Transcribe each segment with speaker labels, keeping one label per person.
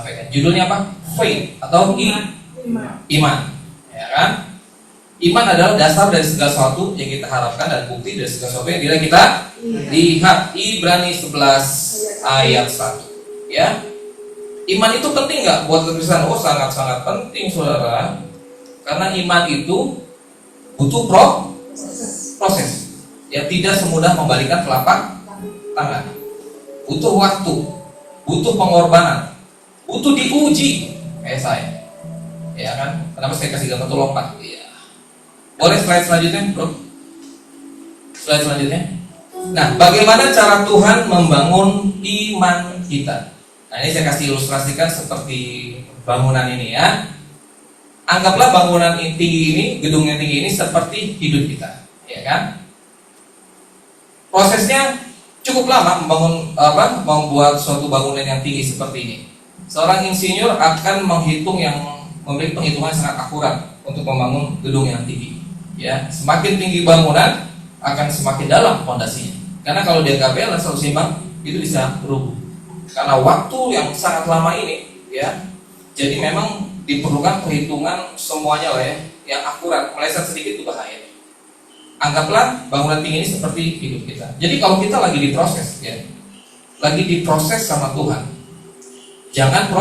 Speaker 1: sampaikan. Judulnya apa? Faith atau iman. Ya kan? Iman adalah dasar dari segala sesuatu yang kita harapkan dan bukti dari segala sesuatu yang tidak kita lihat. Ibrani 11 ayat 1. Ya. Iman itu penting nggak buat kekristenan? Oh, sangat-sangat penting, saudara. Karena iman itu butuh proses. Ya, tidak semudah membalikan telapak tangan. Butuh waktu, butuh pengorbanan, butuh diuji. Kayak saya. Ya kan? Kenapa saya kasih gambar tuh lompat? Iya. Boleh slide selanjutnya, bro? Slide selanjutnya. Nah, bagaimana cara Tuhan membangun iman kita? Nah, ini saya kasih ilustrasikan seperti bangunan ini ya. Anggaplah bangunan tinggi ini, gedung yang tinggi ini seperti hidup kita, ya kan? Prosesnya cukup lama membuat suatu bangunan yang tinggi seperti ini. Seorang insinyur akan memiliki penghitungan sangat akurat untuk membangun gedung yang tinggi. Ya, semakin tinggi bangunan akan semakin dalam fondasinya. Karena kalau dia nggak balance atau seimbang, itu bisa rubuh. Karena waktu yang sangat lama ini, ya, jadi memang diperlukan perhitungan semuanya lah ya, yang akurat. Meleset sedikit itu bahaya. Anggaplah bangunan tinggi ini seperti hidup kita. Jadi kalau kita lagi diproses, ya, lagi diproses sama Tuhan, jangan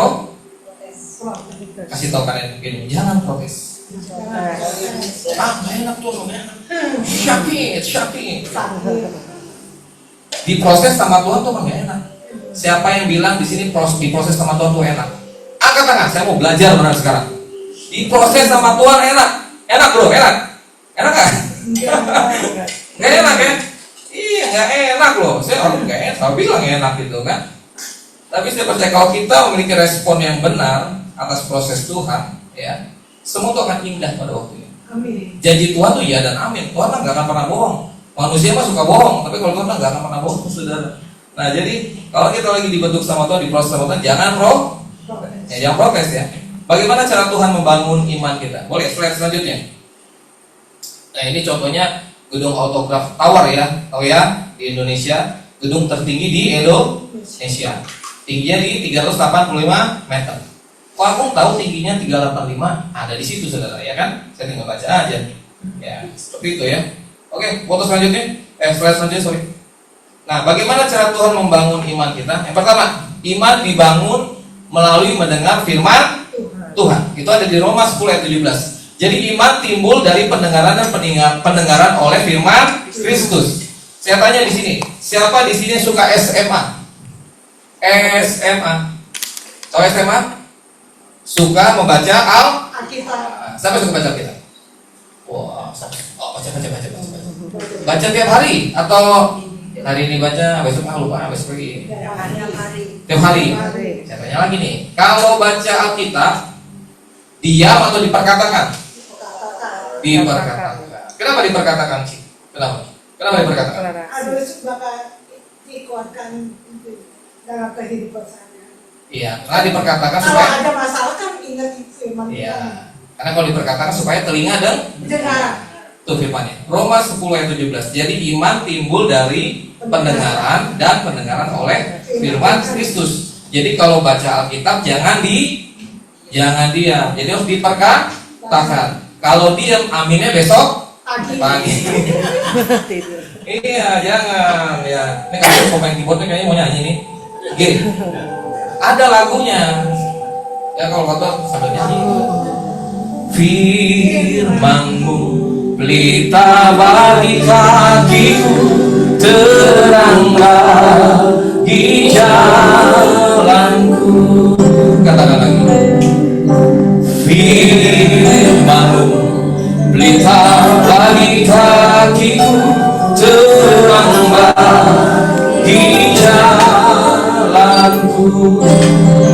Speaker 1: kasih tahu kalian begini, jangan protes. Gak enak tuh, gak enak. Syakit. Diproses sama Tuhan tuh gak enak. Siapa yang bilang di sini diproses sama Tuhan tuh enak? Angkat tangan, saya mau belajar benar sekarang. Diproses sama Tuhan enak bro, enak kan? Gak enak ya? Iya, gak enak loh. Saya orang gak enak, saya bilang enak gitu kan. Tapi saya percaya kalau kita memiliki respon yang benar atas proses Tuhan, ya, semua itu akan indah pada waktunya. Amin. Janji Tuhan tuh ya dan amin. Tuhan kan gak akan pernah bohong. Manusia mah suka bohong, tapi kalau Tuhan gak akan pernah bohong, saudara. Nah, jadi kalau kita lagi dibentuk sama Tuhan, diproses sama Tuhan, jangan jangan protes ya. Bagaimana cara Tuhan membangun iman kita? Boleh slide selanjutnya. Nah, ini contohnya gedung Autograph Tower ya, tahu ya, di Indonesia, gedung tertinggi di Indonesia. Tingginya di 385 meter. Kok aku tahu tingginya 385? Ada di situ, saudara, ya kan? Saya tinggal baca aja. Ya, seperti itu ya. Oke, foto selanjutnya. Slide selanjutnya, sorry. Nah, bagaimana cara Tuhan membangun iman kita? Yang pertama, iman dibangun melalui mendengar firman Tuhan. Itu ada di Roma 10 ayat 17. Jadi iman timbul dari pendengaran dan pendengaran oleh firman Kristus. Saya tanya di sini, siapa di sini suka SMA? SMA. Tahu SMA? Suka membaca Alkitab. Siapa suka baca Alkitab? Wah, baca. Baca tiap hari atau hari ini baca, besok lupa, besok pergi. Tiap hari. Saya tanya lagi nih, kalau baca Alkitab diam atau diperkatakan? Diperkatakan. Kenapa diperkatakan sih? Kenapa diperkatakan?
Speaker 2: Harus bakal dikuatkan dalam kehidupan saya.
Speaker 1: Iya, karena diperkatakan
Speaker 2: kalau
Speaker 1: supaya
Speaker 2: ada masalah kan ingat firman Tuhan.
Speaker 1: Iya, karena kalau diperkatakan supaya telinga dan
Speaker 2: dengar.
Speaker 1: Itu firmannya. Roma 10 ayat 17. Jadi iman timbul dari pendengaran dan pendengaran oleh firman Kristus. Jadi kalau baca Alkitab jangan diam. Jadi harus diperkatakan. Kalau diam aminnya besok pagi. Iya, jangan ya. Ini kalau pemain keyboardnya kayaknya mau nyanyi nih. G. Ada lagunya. Ya kalau kata sambil nyanyi. Firman-Mu pelita bagi kakiku, teranglah di jalanku. Katakan lagi. Firman-Mu pelita bagi kakiku, teranglah di jalanku.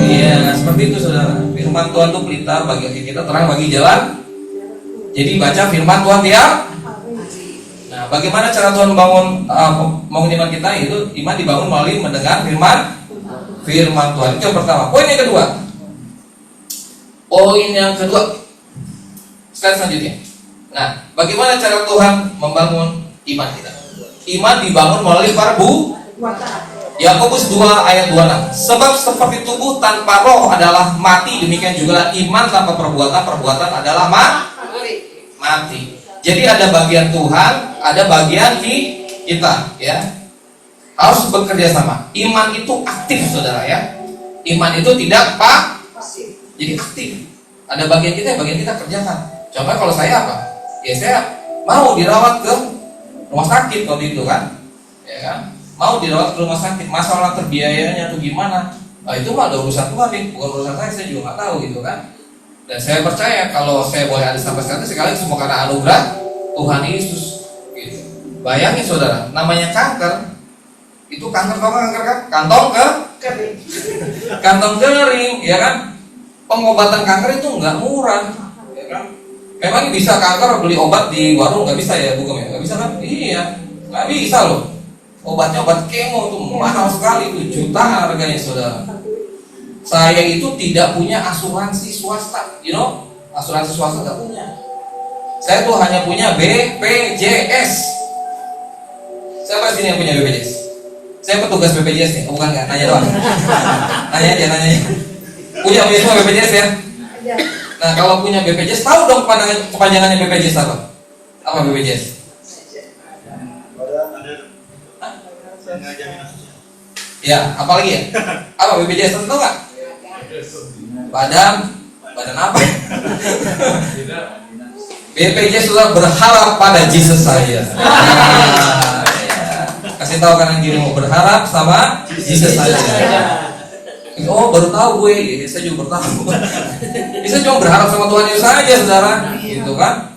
Speaker 1: Iya, seperti itu saudara. Firman Tuhan itu pelita bagi kaki kita, terang bagi jalan. Jadi baca firman Tuhan tiap. Nah, bagaimana cara Tuhan membangun iman kita? Itu iman dibangun melalui mendengar firman Tuhan. Itu yang pertama. Poin yang kedua. Sekali selanjutnya. Nah, bagaimana cara Tuhan membangun iman kita? Iman dibangun melalui perbuatan. Yakobus 2 ayat 26. Sebab seperti tubuh tanpa roh adalah mati, demikian juga iman tanpa perbuatan adalah mati. Jadi ada bagian Tuhan, ada bagian kita, ya. Harus bekerja sama. Iman itu aktif, saudara, ya. Iman itu tidak jadi aktif. Ada bagian kita kerjakan. Contoh kalau saya apa? Ya saya mau dirawat ke rumah sakit waktu itu kan, ya kan? Mau dirawat ke rumah sakit, masalah terbiayanya atau gimana? Nah, itu mah ada urusan Tuhan nih, bukan urusan saya juga nggak tahu gitu kan. Dan saya percaya kalau saya boleh ada sampai sekarang sekali semua karena anugerah Tuhan Yesus. Gitu. Bayangin saudara, namanya kanker, itu kanker kan? Kantong kering, ya kan? Pengobatan kanker itu nggak murah, ya kan? Memang bisa kanker beli obat di warung nggak bisa ya, bukan ya? Nggak bisa kan? Iya, nggak bisa loh. Obatnya obat kemo itu mahal sekali, itu jutaan harganya saudara. Saya itu tidak punya asuransi swasta, asuransi swasta nggak punya. Saya tuh hanya punya BPJS. Siapa sini yang punya BPJS? Saya petugas BPJS nih, bukan nggak? Nanya doang. Nanya aja. Punya semua BPJS ya? Nah kalau punya BPJS, tahu dong kepanjangannya BPJS apa? Apa BPJS? Ya, apalagi ya? Apa BPJS tahu nggak? Badan apa? BPJS sudah berharap pada Jesus saja. Kasih tahu kanan kiri mau berharap sama Jesus saja. Oh baru tahu gue, saya juga baru tahu. Saya cuma berharap sama Tuhan Yesus saja, saudara, gitu kan?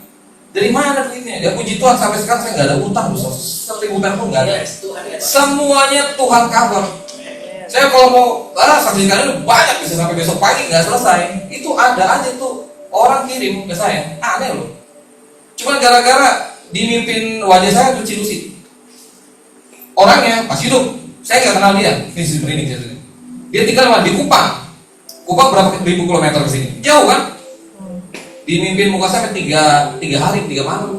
Speaker 1: Dari mana duitnya? Ya puji Tuhan sampai sekarang saya nggak ada utang, seperti utang pun nggak ada. Semuanya Tuhan cover. Saya kalau mau saksikan itu banyak bisa sampai besok pagi nggak selesai. Itu ada aja tuh orang kirim ke saya, aneh loh. Cuman gara-gara dimimpin wajah saya tuh cilusi. Orangnya masih hidup, saya nggak kenal dia. Ini merinding saya. Dia tinggal di Kupang. Kupang berapa ribu kilometer ke sini? Jauh kan? Dimimpin muka saya 3 hari 3 malam.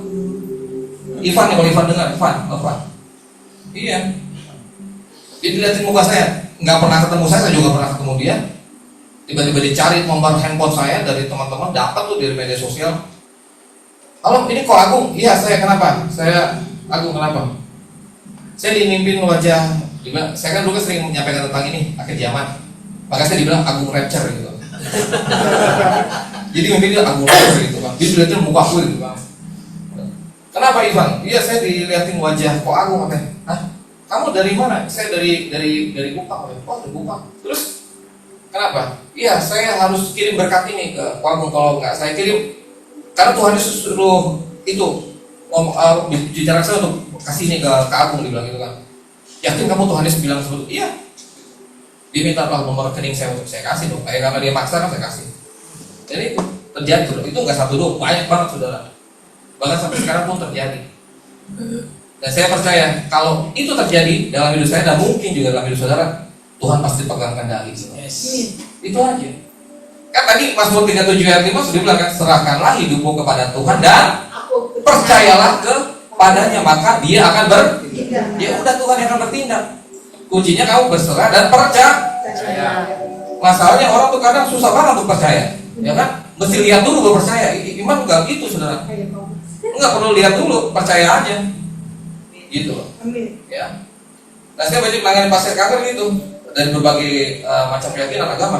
Speaker 1: Ivan ya, kalau Ivan dengar, Ivan. Iya. Dia dilihatin muka saya, nggak pernah ketemu saya juga pernah ketemu dia. Tiba-tiba dicari nomor handphone saya dari teman-teman, dapat tuh dari media sosial. Halo, ini kok Agung? Iya, saya kenapa? Saya Agung kenapa? Saya dimimpin wajah. Saya kan dulu sering menyampaikan tentang ini akhir zaman, maka saya dibilang Agung Rapture gitu. Jadi mimpi dia Agung Rapture gitu kan. Dia dilihatin muka aku gitu kan. Kenapa Ivan? Iya saya dilihatin wajah kok Agung katanya. Hah? Kamu dari mana? Saya dari Kupang. Oh dari Kupang. Terus kenapa? Iya saya harus kirim berkat ini ke Agung, kalau nggak saya kirim karena Tuhan Yesus suruh itu bicara saya untuk kasih ini ke Agung, dibilang gitu kan. Yakin kamu Tuhan Yesus bilang seperti itu? Iya. Dia minta nomor rekening saya untuk saya kasih dong. Karena dia maksa kan saya kasih. Jadi itu terjadi saudara. Itu nggak satu dua, banyak banget saudara. Bahkan sampai sekarang pun terjadi. Dan saya percaya kalau itu terjadi dalam hidup saya dan mungkin juga dalam hidup saudara, Tuhan pasti pegang kendali. Yes. Itu aja. Kan tadi Mazmur 37 ayat 5 sudah bilang kan, serahkanlah hidupmu kepada Tuhan dan percayalah kepadanya, maka dia akan ya udah Tuhan yang akan bertindak. Kuncinya kamu berserah dan percaya. Masalahnya orang tuh kadang susah banget untuk percaya, ya kan? Mesti lihat dulu baru percaya. Iman enggak gitu saudara. Enggak perlu lihat dulu, percaya aja. Gitu loh. Ya. Nah saya banyak menangani pasien kanker gitu dari berbagai macam keyakinan agama.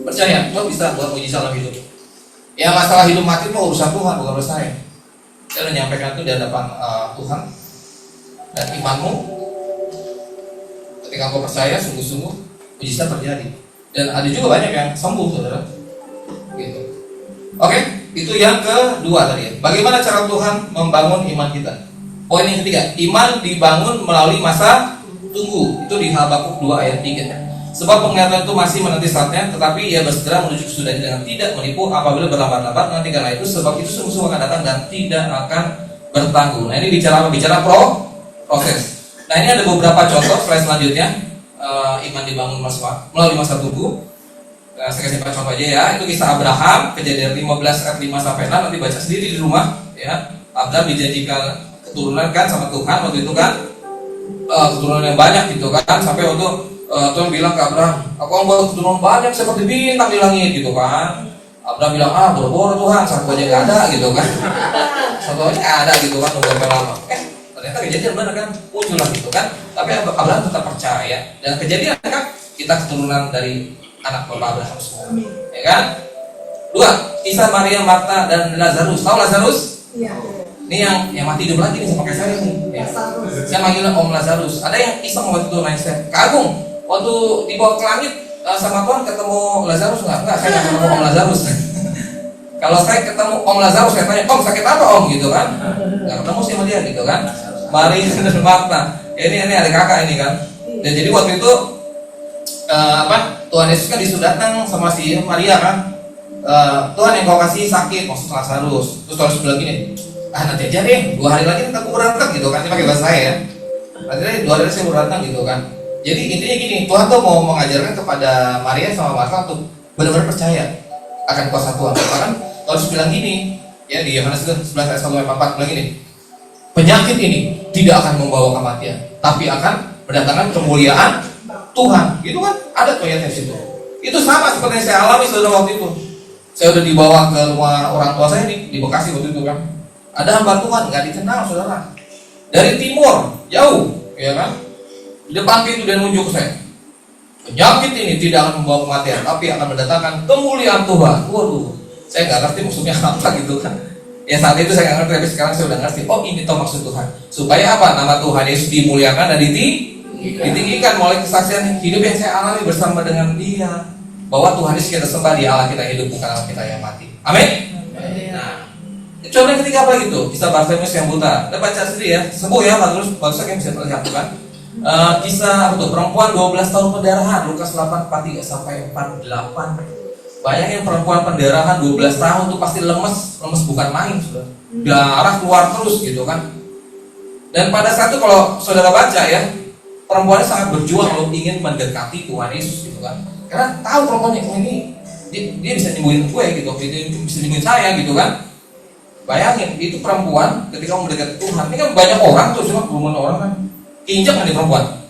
Speaker 1: Percaya, Tuhan bisa buat mujizat dalam hidup. Ya masalah hidup mati itu urusan Tuhan, bukan urusan saya. Saya udah nyampaikan itu di hadapan Tuhan. Dan imanmu, ketika kau percaya sungguh-sungguh, mujizat terjadi. Dan ada juga banyak yang sembuh, saudara. Gitu. Oke, itu yang kedua tadi ya. Bagaimana cara Tuhan membangun iman kita? Poin yang ketiga, iman dibangun melalui masa tunggu. Itu di Habakuk 2 ayat 3. Sebab penglihatan itu masih menanti saatnya, tetapi ia bersegera menuju kesudahnya dengan tidak menipu apabila berlambat-lambat nanti karena itu, sebab itu sungguh-sungguh akan datang dan tidak akan bertangguh. Nah ini bicara proses. Nah ini ada beberapa contoh slide selanjutnya. Iman dibangun melalui masa tunggu. Nah, saya kasih contoh aja ya. Itu kisah Abraham, Kejadian 15 ayat 5 sampai 6, nanti baca sendiri di rumah ya. Abraham dijanjikan keturunan kan sama Tuhan waktu itu kan. keturunan yang banyak gitu kan, sampai waktu Tuhan bilang ke Abraham, aku akan buat keturunan banyak seperti bintang di langit gitu kan. Abraham bilang, boro-boro Tuhan, satu aja nggak ada gitu kan, satu aja nggak ada gitu kan, nunggu sampai lama. Ternyata kejadian benar kan, muncul lah gitu kan. Tapi Abraham tetap percaya, dan kejadian kan kita keturunan dari anak Bapak Abraham semua, ya kan? 2, kisah Maria, Marta, dan Lazarus. Tahu Lazarus?
Speaker 2: Iya.
Speaker 1: Ini yang mati hidup lagi nih sama kayak saya nih. Ya. Saya manggilnya Om Lazarus. Ada yang iseng waktu itu main saya. Kagum, waktu dibawa ke langit sama Tuhan ketemu Lazarus nggak? Nggak, saya nggak ketemu Om Lazarus. Kalau saya ketemu Om Lazarus, saya tanya, Om sakit apa Om gitu kan? Nggak ketemu sih sama dia gitu kan? Maria dan Marta. Ini adik kakak ini kan. Dan jadi waktu itu Tuhan Yesus kan disuruh datang sama si Maria kan. Tuhan yang kau kasih sakit, maksud Lazarus. Terus Tuhan Yesus bilang gini, nanti aja deh, 2 hari lagi aku berangkat gitu kan. Ini pakai bahasa saya ya. Nanti 2 hari lagi saya berangkat gitu kan. Jadi intinya gini, Tuhan tuh mau mengajarkan kepada Maria sama Marta untuk benar-benar percaya akan kuasa Tuhan. Bahkan Tuhan Yesus bilang gini, ya di Yohanes 11 ayat 1-4 bilang gini, penyakit ini tidak akan membawa kematian, tapi akan mendatangkan kemuliaan Tuhan. Gitu kan? Ada tuh ayatnya di situ. Itu sama seperti yang saya alami saudara waktu itu. Saya udah dibawa ke rumah orang tua saya di Bekasi waktu itu kan. Ada hamba Tuhan nggak dikenal saudara, dari timur jauh, ya kan? Di depan pintu dia nunjuk ke saya. Penyakit ini tidak akan membawa kematian, tapi akan mendatangkan kemuliaan Tuhan. Waduh, saya nggak ngerti maksudnya apa gitu kan. Ya saat itu saya nggak ngerti, tapi sekarang saya udah ngerti. Oh ini toh maksud Tuhan. Supaya apa? Nama Tuhan Yesus dimuliakan dan ditinggikan melalui kesaksian hidup yang saya alami bersama dengan Dia. Bahwa Tuhan Yesus kita sembah, Dia Allah kita hidup, bukan Allah kita yang mati. Amin. Nah, contoh yang ketiga apa gitu? Kisah Bartimeus yang buta. Kita baca sendiri ya. Sembuh ya, terus barusan yang bisa terlihat kan. Kisah perempuan 12 tahun pendarahan, Lukas 8:43 sampai 48. Bayangin perempuan pendarahan 12 tahun tuh pasti lemes bukan main sudah. Darah keluar terus gitu kan. Dan pada saat itu kalau saudara baca ya, perempuannya sangat berjuang loh ingin mendekati Tuhan Yesus gitu kan. Karena tahu perempuannya ini dia bisa nyembuhin gue gitu, dia bisa nyembuhin saya gitu kan. Bayangin itu perempuan ketika mau mendekati Tuhan. Ini kan banyak orang tuh, cuma kerumunan orang kan. Keinjak kan di perempuan?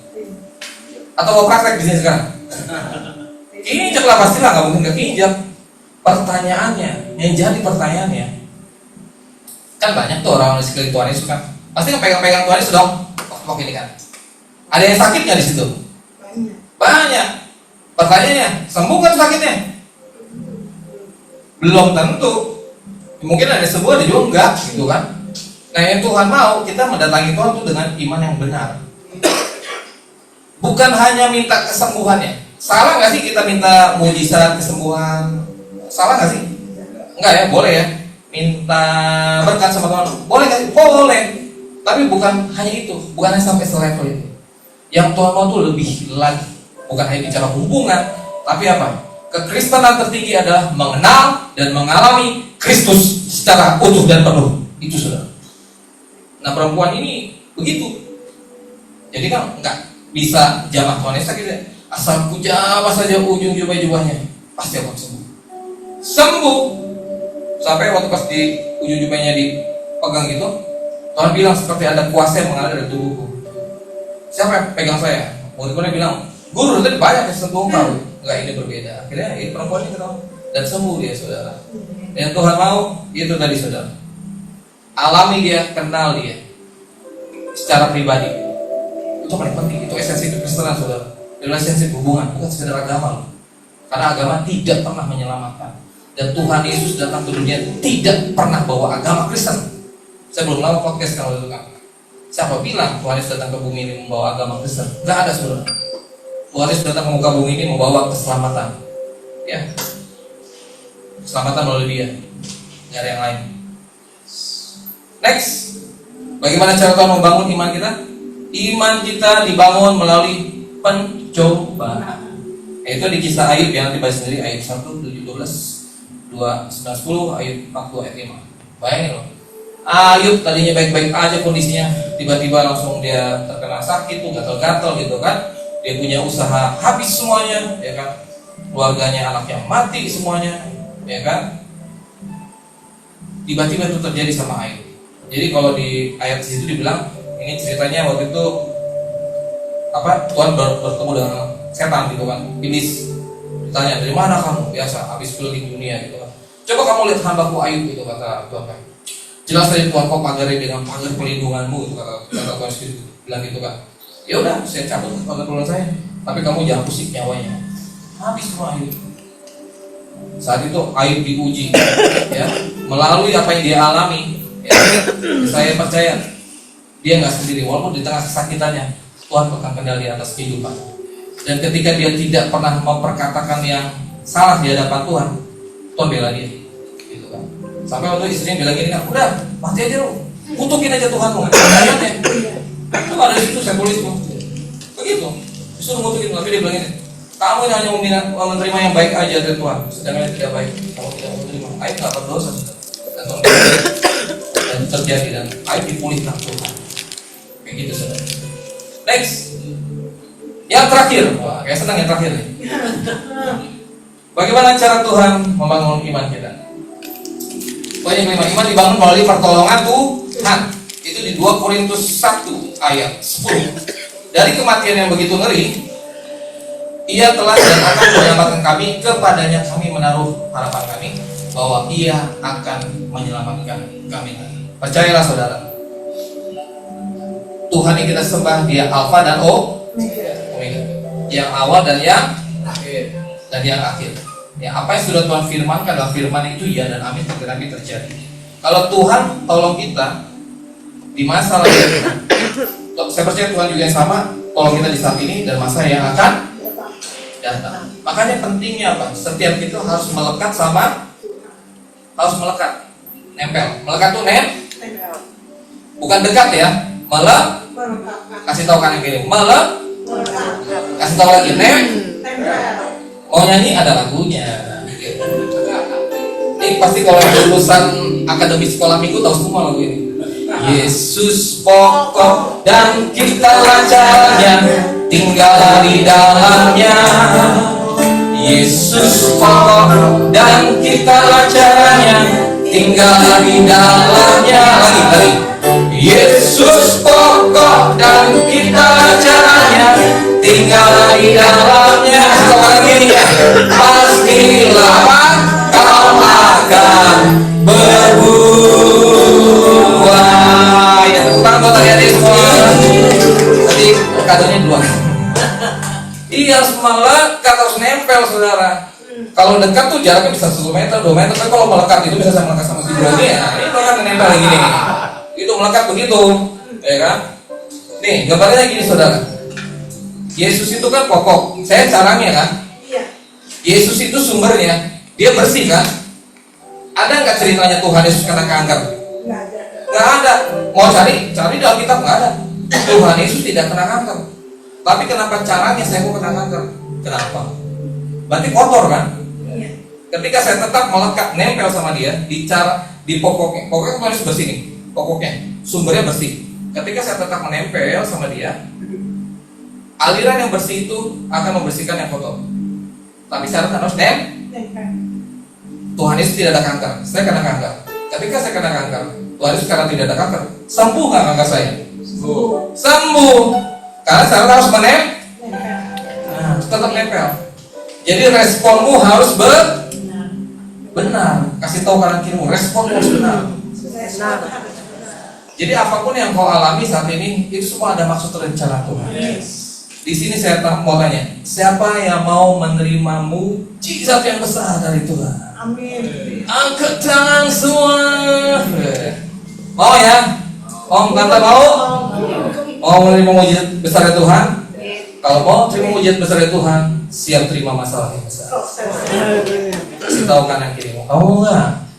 Speaker 1: Atau mau praktek di sini sekarang? Keinjak lah pastilah, nggak mungkin nggak keinjak. Pertanyaannya, yang jadi pertanyaannya, kan banyak tuh orang di sekeliling Tuhan Yesus kan. Pasti kan pegang-pegang Tuhan Yesus dong. Pok ini kan. Ada yang sakit nggak di situ? Banyak. Pertanyaannya, sembuh kan sakitnya? Belum tentu. Mungkin ada sembuh, ada juga enggak gitu kan. Nah yang Tuhan mau kita mendatangi Tuhan itu dengan iman yang benar. Bukan hanya minta kesembuhannya. Salah nggak sih kita minta mujizat kesembuhan? Salah nggak sih? Enggak ya, boleh ya. Minta berkat sama Tuhan, boleh nggak sih? Boleh. Tapi bukan hanya itu, bukan hanya sampai selevel itu. Yang Tuhan mau tuh lebih lagi. Bukan hanya bicara hubungan, tapi apa? Kekristenan tertinggi adalah mengenal dan mengalami Kristus secara utuh dan penuh. Itu sudah. Nah perempuan ini begitu. Jadi kan nggak bisa jamah Tuhan Yesus gitu ya. Asal ku jamah saja ujung jubah-jubahnya, pasti akan sembuh. Sembuh. Sampai waktu pas di ujung jubahnya dipegang gitu, Tuhan bilang seperti ada kuasa yang mengalir dari tubuhku. Siapa yang pegang saya? Murid-muridnya bilang, Guru, tadi banyak yang sentuh engkau. Enggak, ini berbeda. Akhirnya ini perempuan ini ketemu dan sembuh dia saudara. Yang Tuhan mau itu tadi saudara. Alami dia, kenal dia secara pribadi. Itu paling penting. Itu esensi kekristenan saudara. Relationship hubungan, bukan sekedar agama loh. Karena agama tidak pernah menyelamatkan. Dan Tuhan Yesus datang ke dunia tidak pernah bawa agama Kristen. Saya belum lama podcast kalau itu kan. Siapa bilang Tuhan Yesus datang ke bumi ini membawa agama Kristen? Enggak ada saudara. Tuhan Yesus datang ke muka bumi ini membawa keselamatan. Ya, keselamatan melalui Dia. Nggak ada yang lain. Next, bagaimana cara Tuhan membangun iman kita? Iman kita dibangun melalui pencobaan. Itu di kisah Ayub yang nanti bahas sendiri, Ayub 1, 7, 12, 2, 9, 10, Ayub 42 ayat 5. Bayangin loh. Ayub tadinya baik-baik aja kondisinya, tiba-tiba langsung dia terkena sakit tuh, gatal-gatal gitu kan. Dia punya usaha habis semuanya, ya kan? Keluarganya, anaknya mati semuanya, ya kan? Tiba-tiba itu terjadi sama Ayub. Jadi kalau di ayat situ dibilang, ini ceritanya waktu itu Tuhan bertemu dengan setan gitu kan, iblis. Ditanya, dari mana kamu? Biasa, habis keliling dunia gitu kan. Coba kamu lihat hambaku Ayub gitu, kata Tuhan kan. Jelas dari Tuhan kau pagari dengan pagar perlindunganmu itu kata Tuhan Yesus bilang gitu kan. Ya udah, saya cabut pagar perlindungan saya, tapi kamu jangan pusing nyawanya. Habis semua Ayub. Saat itu Ayub diuji, ya, melalui apa yang dia alami. Ya, saya percaya dia nggak sendiri, walaupun di tengah kesakitannya Tuhan pegang kendali atas kehidupan. Dan ketika dia tidak pernah memperkatakan yang salah di hadapan Tuhan, Tuhan bela dia, gitu kan. Sampai waktu istrinya bilang gini kan, udah mati aja lu, kutukin aja Tuhan lu, ayatnya. Itu ada di situ saya tulis tuh, begitu. Disuruh kutukin, tapi dia bilang ini, kamu yang hanya menerima yang baik aja dari Tuhan, sedangkan yang tidak baik kamu tidak menerima. Ayat nggak berdosa sudah, dan Tuhan dan terjadi dan ayat dipulihkan Tuhan, kayak gitu saudara. Next, yang terakhir, wah kayak senang yang terakhir nih. Bagaimana cara Tuhan membangun iman kita? Poin yang kelima, iman dibangun melalui pertolongan Tuhan. Itu di 2 Korintus 1 ayat 10. Dari kematian yang begitu ngeri, Ia telah dan akan menyelamatkan kami, kepadanya kami menaruh harapan kami bahwa Ia akan menyelamatkan kami. Percayalah saudara, Tuhan yang kita sembah Dia Alfa dan Omega, yang awal dan yang akhir. Dan yang akhir. Ya, apa yang sudah Tuhan firmankan dalam firman itu ya dan amin terjadi. Kalau Tuhan tolong kita di masa lalu, saya percaya Tuhan juga yang sama tolong kita di saat ini dan masa yang akan datang. Makanya pentingnya apa? Setiap itu harus melekat harus melekat, nempel. Melekat tuh bukan dekat ya, kasih tahu kanan kiri, kasih tahu lagi mau nyanyi ada lagunya. Ini pasti kalau lulusan akademi sekolah minggu tahu semua lagu ini. Yesus pokok dan kita jalannya, tinggal di dalamnya. Yesus pokok dan kita jalannya, tinggal di dalamnya. Lagi. Yesus pokok dan kita jalannya, tinggal di dalamnya. Lagi ya. Pastilah kau akan berbuah. Ya, tepuk tangan buat adik-adik semua. Tadi kadonya 2. Iya, harus melekat, harus nempel saudara. Kalau dekat tuh jaraknya bisa 1 meter, 2 meter. Tapi kalau melekat itu bisa sama melekat sama si Brody ya. Ini melekat nempel gini. Itu melekat begitu, ya kan? Nih, gambarnya gini saudara. Yesus itu kan pokok. Saya caranya kan. Yesus itu sumbernya. Dia bersih kan? Ada nggak ceritanya Tuhan Yesus kena kanker? Nggak ada. Mau cari dalam kitab nggak ada. Tuhan Yesus tidak kena kanker. Tapi kenapa caranya saya mau kena kanker? Kenapa? Berarti kotor kan? Ketika saya tetap melekat, nempel sama dia di pokoknya harus bersih nih. Pokoknya sumbernya bersih. Ketika saya tetap menempel sama dia, aliran yang bersih itu akan membersihkan yang kotor. Tapi syarat harus Tuhan Yesus tidak ada kanker, saya kena kanker. Ketika saya kena kanker, Tuhan Yesus karena tidak ada kanker, sembuh nggak kanker saya? Sembuh. Karena syarat harus tetap nempel. Jadi responmu harus benar. Kasih tahu kanan kirimu, responmu harus benar. Jadi apapun yang kau alami saat ini, itu semua ada maksud rencana Tuhan. Di sini saya mau tanya, siapa yang mau menerima mujizat yang besar dari Tuhan?
Speaker 2: Amin.
Speaker 1: Angkat tangan semua. Mau ya? Om kata mau? Mau menerima mujizat besar dari Tuhan? Kalau mau terima mujizat besar dari Tuhan, siap terima masalah yang besar. Kasih tahu kanan kirimu. Kamu nggak?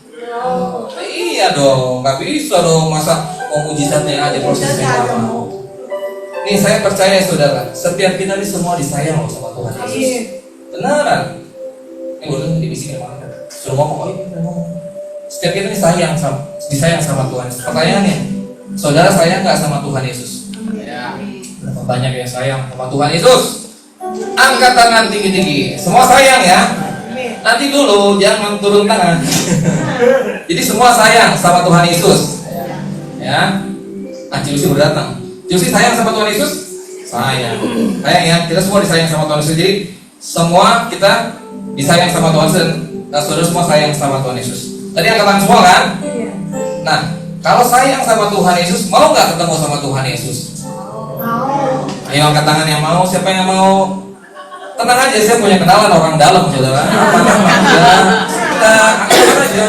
Speaker 1: Iya dong, nggak bisa dong masa mau mujizatnya aja prosesnya lama. Nih saya percaya saudara, setiap kita ini semua disayang loh sama Tuhan Yesus. Beneran. Ini boleh dibisikin mana? Suruh ngomong, setiap kita ini disayang sama Tuhan Yesus. Pertanyaannya, saudara sayang nggak sama Tuhan Yesus? Ya. Berapa banyak yang sayang sama Tuhan Yesus? Angkat tangan tinggi-tinggi. Semua sayang ya. Nanti dulu jangan turun tangan. Jadi semua sayang sama Tuhan Yesus. Ya. Ciusi udah datang. Ciusi sayang sama Tuhan Yesus? sayang. Sayang ya, kita semua disayang sama Tuhan Yesus. Jadi semua kita disayang sama Tuhan Yesus dan saudara semua sayang sama Tuhan Yesus. Tadi angkat tangan semua kan?
Speaker 2: Iya.
Speaker 1: Nah, kalau sayang sama Tuhan Yesus, mau nggak ketemu sama Tuhan Yesus?
Speaker 2: Mau.
Speaker 1: Ayo angkat tangan yang mau. Siapa yang mau? Tenang aja, saya punya kenalan orang dalam, saudara. Apa namanya? Kita angkat tangan aja.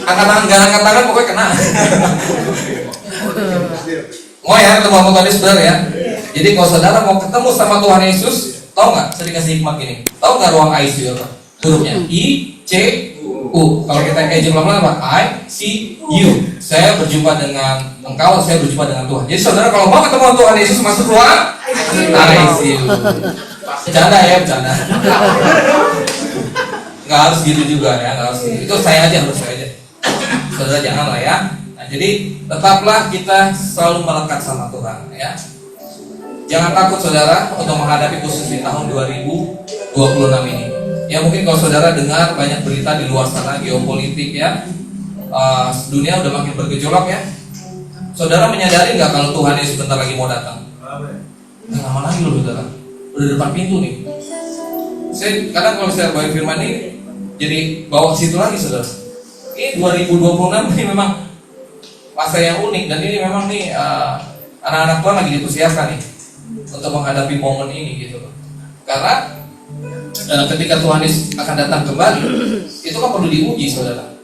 Speaker 1: Angkat tangan, gak angkat tangan pokoknya kena. Mau ya ketemu sama Tuhan Yesus, benar ya? Jadi kalau saudara mau ketemu sama Tuhan Yesus, tahu nggak? Saya dikasih hikmat gini. Tahu nggak ruang ICU apa? Hurufnya I C U. Kalau kita kayak pelan-pelan apa? I C U. Saya berjumpa dengan engkau, saya berjumpa dengan Tuhan. Jadi saudara kalau mau ketemu Tuhan Yesus masuk ruang ICU. Bercanda ya, bercanda. Nggak harus gitu juga ya, nggak harus gitu. Itu saya aja, harus saya aja. Saudara jangan lah ya. Nah, jadi tetaplah kita selalu melekat sama Tuhan ya. Jangan takut saudara untuk menghadapi khusus di tahun 2026 ini. Ya mungkin kalau saudara dengar banyak berita di luar sana geopolitik ya, dunia udah makin bergejolak ya. Saudara menyadari nggak kalau Tuhan Yesus sebentar lagi mau datang? Nggak lama lagi loh saudara, udah di depan pintu nih. Saya kadang kalau saya bawa firman ini jadi bawa ke situ lagi saudara. Ini 2026 ini memang masa yang unik dan ini memang nih anak-anak Tuhan lagi dipersiapkan nih untuk menghadapi momen ini gitu loh. Karena ketika Tuhan Yesus akan datang kembali, itu kan perlu diuji saudara.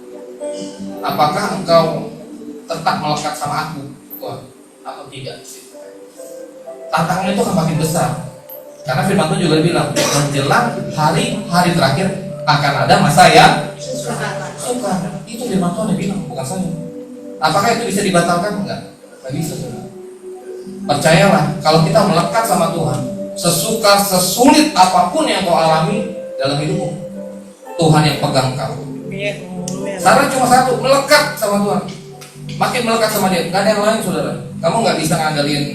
Speaker 1: Apakah engkau tetap melekat sama aku, Tuhan, atau tidak? Tantangan itu akan makin besar. Karena firman Tuhan juga bilang, menjelang hari-hari terakhir akan ada masa yang sukar. Itu firman Tuhan yang bilang, bukan saya. Apakah itu bisa dibatalkan? Enggak bisa saudara. Percayalah, kalau kita melekat sama Tuhan, sesukar, sesulit apapun yang kau alami dalam hidupmu, Tuhan yang pegang kau. Saran cuma satu, melekat sama Tuhan. Makin melekat sama Dia, nggak ada yang lain saudara. Kamu nggak bisa ngandelin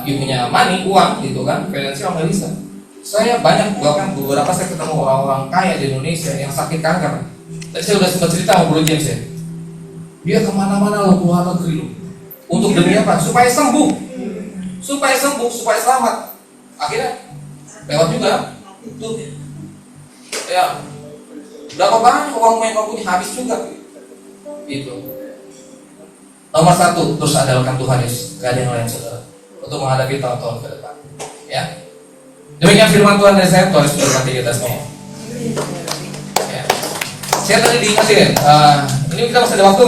Speaker 1: you punya money, uang gitu kan, finansial nggak bisa. Saya banyak, bahkan beberapa saya ketemu orang-orang kaya di Indonesia yang sakit kanker. Tadi saya udah sempat cerita sama Bro James ya. Dia kemana-mana loh, keluar negeri loh. Untuk demi apa? Supaya sembuh, supaya selamat. Akhirnya lewat juga tuh ya berapa banyak uang yang kau punya habis juga itu. Nomor satu, terus andalkan Tuhan Yesus, gak ada yang lain saudara untuk menghadapi tahun-tahun ke depan ya. Demikian firman Tuhan dari saya. Tuhan Yesus memberkati kita semua ya. Saya tadi diingatin ini kita masih ada waktu.